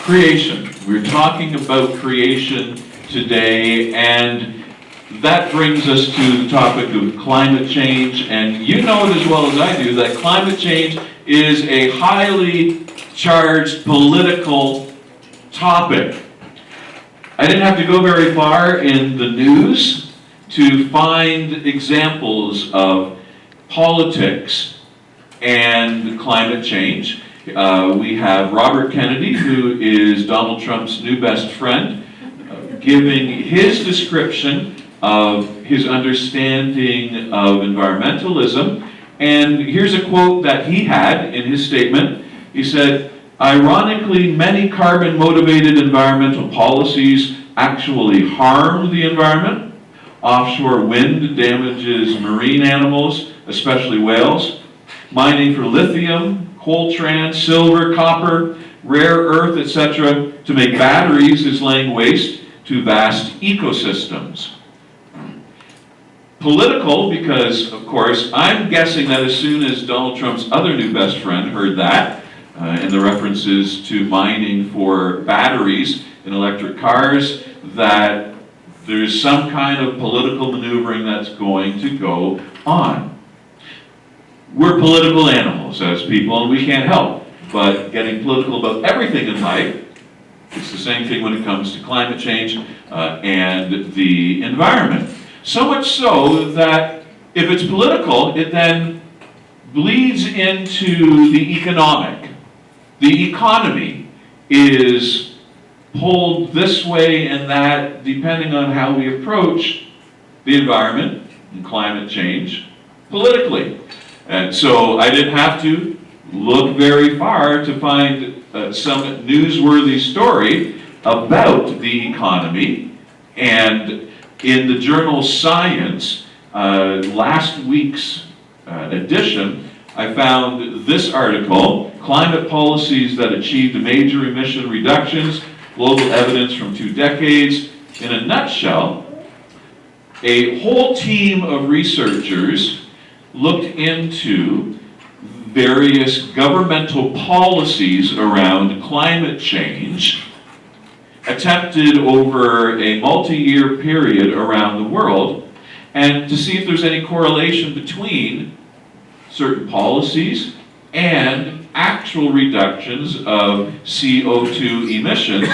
Creation. We're talking about creation today, and that brings us to the topic of climate change. And you know it as well as I do that climate change is a highly charged political topic. I didn't have to go very far in the news to find examples of politics and climate change. We have Robert Kennedy, who is Donald Trump's new best friend, giving his description of his understanding of environmentalism. And here's a quote that he had in his statement. He said, "Ironically, many carbon-motivated environmental policies actually harm the environment. Offshore wind damages marine animals, especially whales. Mining for lithium, coltan, silver, copper, rare earth, etc. to make batteries is laying waste to vast ecosystems." Political, because, of course, I'm guessing that as soon as Donald Trump's other new best friend heard that, and the references to mining for batteries in electric cars, that there's some kind of political maneuvering that's going to go on. We're political animals as people, and we can't help but getting political about everything in life. It's the same thing when it comes to climate change and the environment. So much so that if it's political, it then bleeds into the economic. The economy is pulled this way and that depending on how we approach the environment and climate change politically. And so I didn't have to look very far to find some newsworthy story about the economy. And in the journal Science, last week's edition, I found this article, "Climate Policies That Achieved Major Emission Reductions, Global Evidence from 2 Decades." In a nutshell, a whole team of researchers looked into various governmental policies around climate change, attempted over a multi-year period around the world, and to see if there's any correlation between certain policies and actual reductions of CO2 emissions.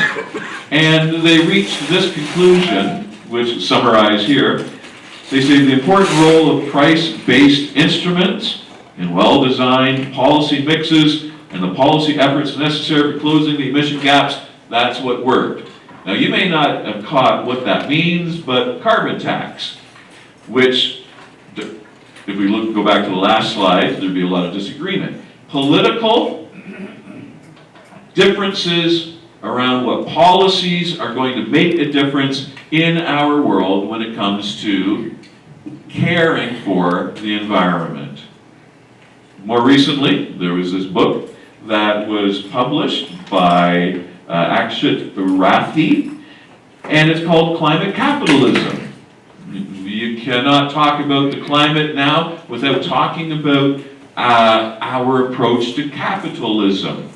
And they reached this conclusion, which is summarized here. They say the important role of price-based instruments in well-designed policy mixes and the policy efforts necessary for closing the emission gaps, that's what worked. Now you may not have caught what that means, but carbon tax, which, if we go back to the last slide, there'd be a lot of disagreement. Political differences around what policies are going to make a difference in our world when it comes to caring for the environment. More recently, there was this book that was published by Akshat Rathi, and it's called Climate Capitalism. You cannot talk about the climate now without talking about our approach to capitalism.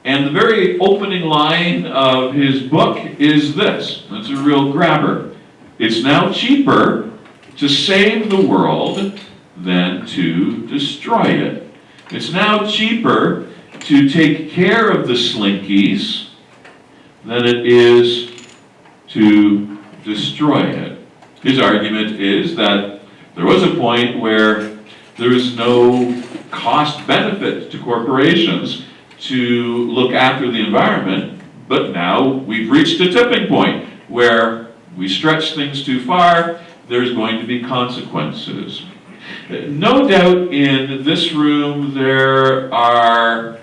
And the very opening line of his book is this. That's a real grabber. "It's now cheaper to save the world than to destroy it. It's now cheaper to take care of the slinkies than it is to destroy it." His argument is that there was a point where there was no cost benefit to corporations to look after the environment, but now we've reached a tipping point where we stretch things too far, there's going to be consequences. No doubt in this room there are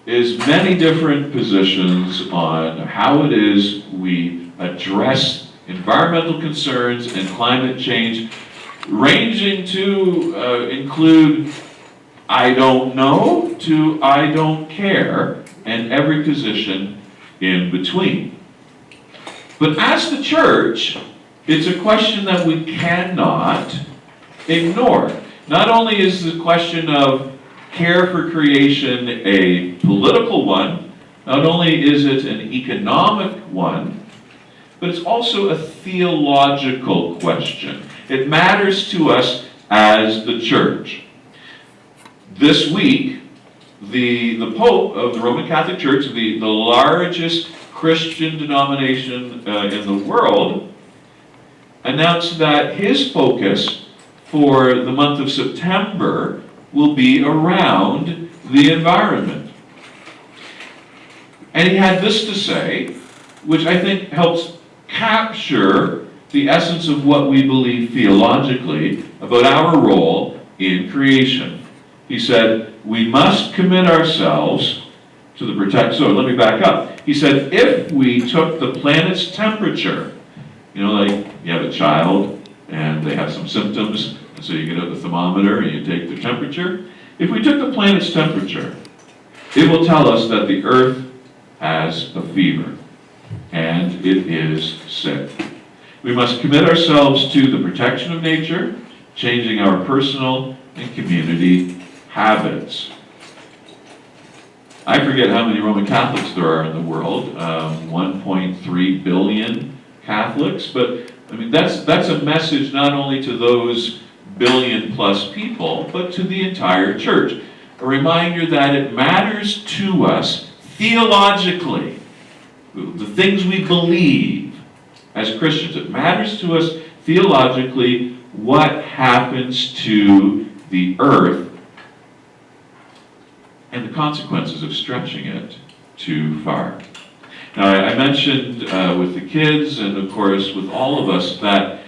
as many different positions on how it is we address environmental concerns and climate change, ranging to include "I don't know" to "I don't care," and every position in between. But as the church, it's a question that we cannot ignore. Not only is the question of care for creation a political one, Not only is it an economic one, but it's also a theological question. It matters to us as the church. This week, the Pope of the Roman Catholic Church, the largest Christian denomination in the world, announced that his focus for the month of September will be around the environment. And he had this to say, which I think helps capture the essence of what we believe theologically about our role in creation. He said, we must commit ourselves to the protection. So let me back up. He said, if we took the planet's temperature, like you have a child and they have some symptoms, and so you get out the thermometer and you take their temperature. If we took the planet's temperature, it will tell us that the Earth has a fever and it is sick. We must commit ourselves to the protection of nature, changing our personal and community habits. I forget how many Roman Catholics there are in the world, 1.3 billion Catholics, but that's a message not only to those billion plus people, but to the entire church. A reminder that it matters to us theologically, the things we believe as Christians. It matters to us theologically what happens to the earth and the consequences of stretching it too far. Now, I mentioned with the kids and, of course, with all of us that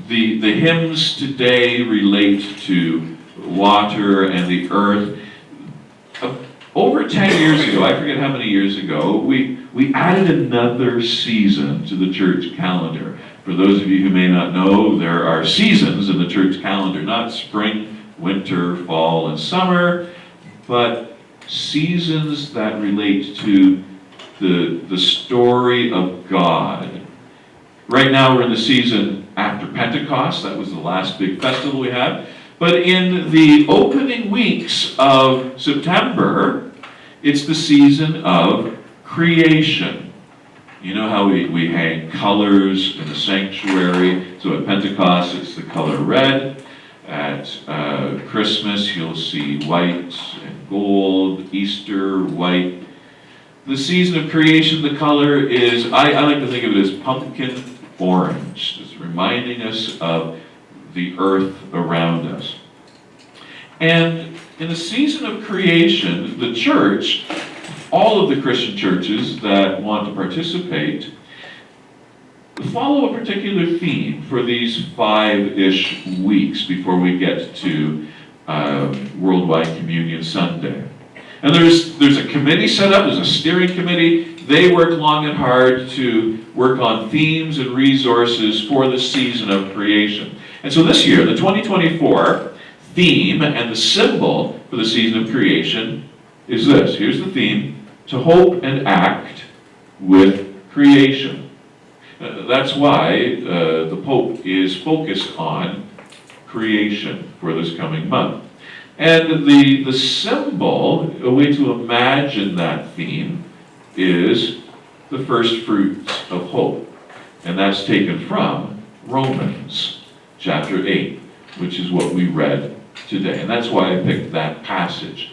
the hymns today relate to water and the earth. Over 10 years ago, I forget how many years ago, we added another season to the church calendar. For those of you who may not know, there are seasons in the church calendar, not spring, winter, fall, and summer, but seasons that relate to the story of God. Right now we're in the season after Pentecost. That was the last big festival we had. But in the opening weeks of September, it's the season of creation. You know how we hang colors in the sanctuary. So at Pentecost, it's the color red. At Christmas, you'll see white and gold. Easter, white. The season of creation, the color is, I like to think of it as pumpkin orange. It's reminding us of the earth around us. And in the season of creation, the church, all of the Christian churches that want to participate, follow a particular theme for these 5-ish weeks before we get to Worldwide Communion Sunday. And there's a committee set up, there's a steering committee. They work long and hard to work on themes and resources for the season of creation. And so this year, the 2024 theme and the symbol for the season of creation is this. Here's the theme: to hope and act with creation. That's why the Pope is focused on creation for this coming month. And the symbol, a way to imagine that theme, is the first fruits of hope. And that's taken from Romans chapter 8, which is what we read today. And that's why I picked that passage.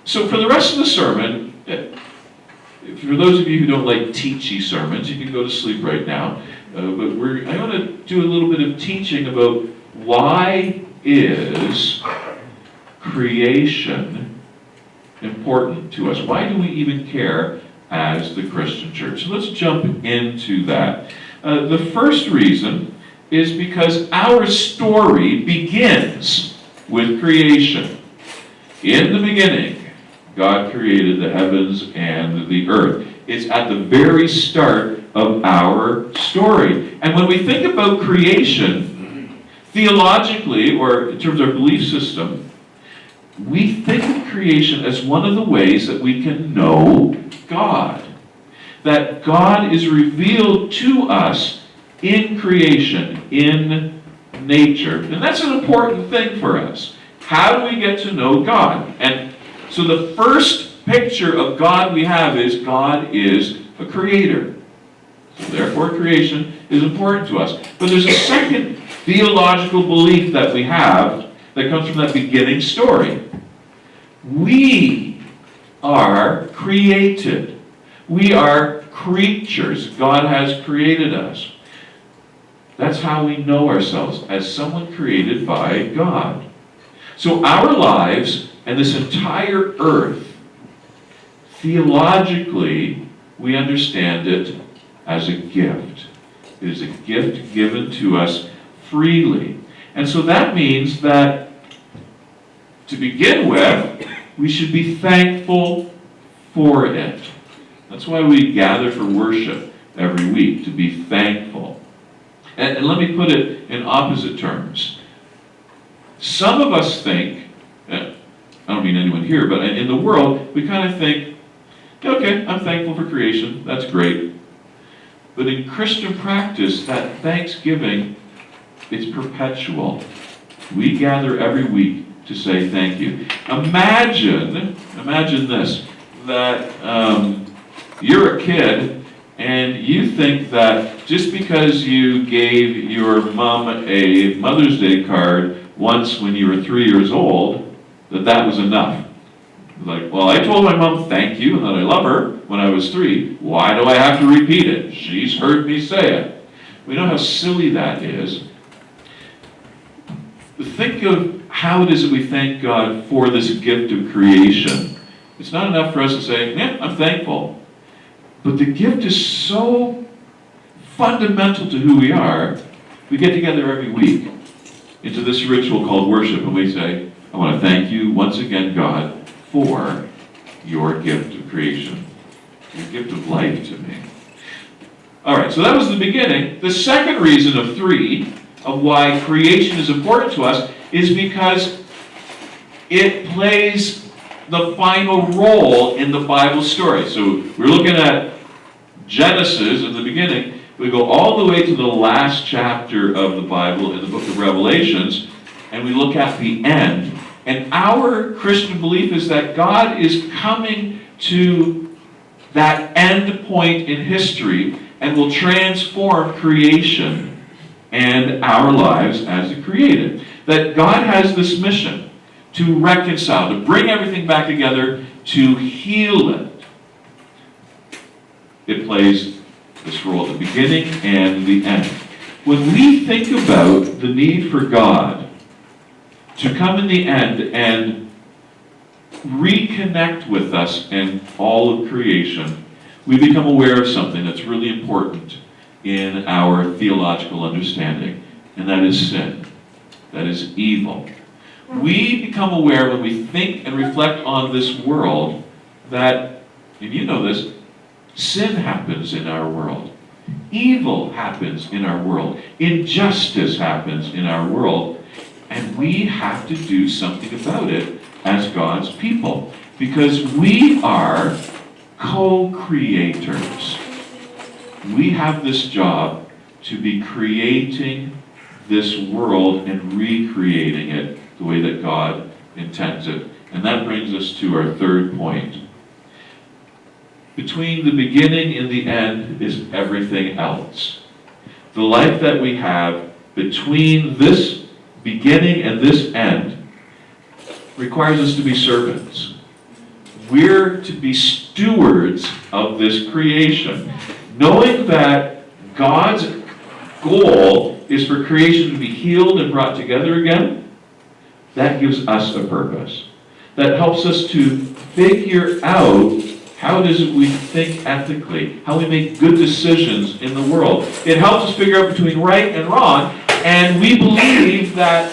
So for the rest of the sermon, for those of you who don't like teachy sermons, you can go to sleep right now. But I want to do a little bit of teaching about why is creation important to us? Why do we even care as the Christian church? So let's jump into that. The first reason is because our story begins with creation. In the beginning, God created the heavens and the earth. It's at the very start of our story. And when we think about creation, theologically, or in terms of our belief system, we think of creation as one of the ways that we can know God. That God is revealed to us in creation, in nature. And that's an important thing for us. How do we get to know God? And so the first picture of God we have is God is a creator. So therefore, creation is important to us. But there's a second theological belief that we have that comes from that beginning story. We are created. We are creatures. God has created us. That's how we know ourselves, as someone created by God. So our lives and this entire earth, theologically, we understand it as a gift. It is a gift given to us freely. And so that means that, to begin with, we should be thankful for it. That's why we gather for worship every week, to be thankful. And let me put it in opposite terms. Some of us think, I don't mean anyone here, but in the world, we kind of think, okay, I'm thankful for creation, that's great. But in Christian practice, that thanksgiving is perpetual. We gather every week to say thank you. Imagine this, that you're a kid and you think that just because you gave your mom a Mother's Day card once when you were 3 years old, that was enough. Like, well, I told my mom thank you and that I love her when I was 3. Why do I have to repeat it? She's heard me say it. We know how silly that is. Think of how it is that we thank God for this gift of creation. It's not enough for us to say, yeah, I'm thankful. But the gift is so fundamental to who we are, we get together every week into this ritual called worship, and we say, I want to thank you once again, God, for your gift of creation, your gift of life to me. All right, so that was the beginning. The second reason of 3 of why creation is important to us is because it plays the final role in the Bible story. So we're looking at Genesis in the beginning. We go all the way to the last chapter of the Bible in the book of Revelations, and we look at the end. And our Christian belief is that God is coming to that end point in history and will transform creation and our lives as it created. That God has this mission to reconcile, to bring everything back together, to heal it. It plays this role at the beginning and the end. When we think about the need for God to come in the end and reconnect with us and all of creation, we become aware of something that's really important in our theological understanding, and that is sin. That is evil. We become aware when we think and reflect on this world that, and you know this, sin happens in our world. Evil happens in our world. Injustice happens in our world. And we have to do something about it as God's people, because we are co-creators. We have this job to be creating this world and recreating it the way that God intends it. And that brings us to our third point. Between the beginning and the end is everything else. The life that we have between this beginning and this end requires us to be servants. We're to be stewards of this creation, knowing that God's goal is for creation to be healed and brought together again. That gives us a purpose. That helps us to figure out how it is that we think ethically, how we make good decisions in the world. It helps us figure out between right and wrong, and we believe that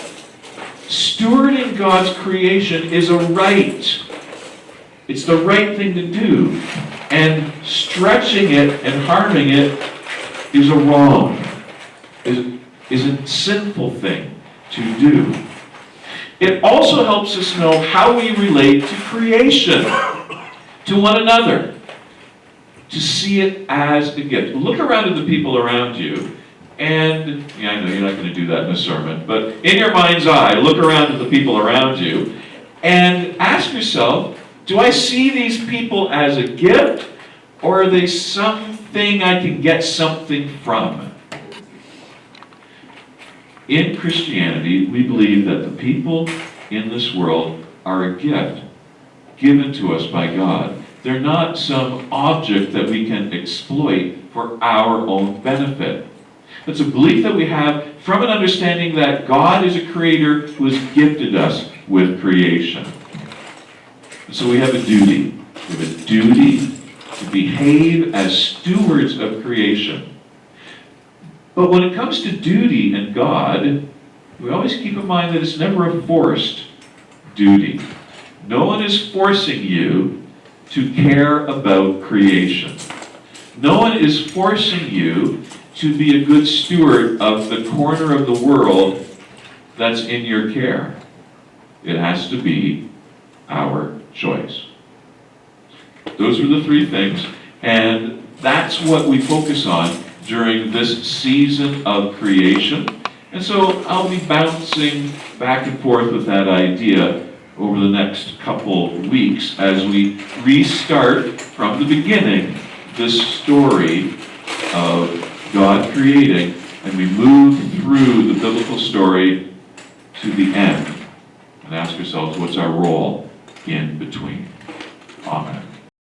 stewarding God's creation is a right. It's the right thing to do. And stretching it and harming it is a wrong, is a sinful thing to do. It also helps us know how we relate to creation, to one another, to see it as a gift. Look around at the people around you, and I know you're not going to do that in a sermon, but in your mind's eye, look around at the people around you, and ask yourself, Do I see these people as a gift, or are they something I can get something from? In Christianity, we believe that the people in this world are a gift given to us by God. They're not some object that we can exploit for our own benefit. It's a belief that we have from an understanding that God is a creator who has gifted us with creation. And so we have a duty. We have a duty to behave as stewards of creation. But when it comes to duty and God, we always keep in mind that it's never a forced duty. No one is forcing you to care about creation. No one is forcing you to be a good steward of the corner of the world that's in your care. It has to be our choice. Those are the three things, and that's what we focus on during this season of creation. And so I'll be bouncing back and forth with that idea over the next couple weeks as we restart from the beginning this story of God creating, and we move through the biblical story to the end and ask ourselves, what's our role in between? Amen.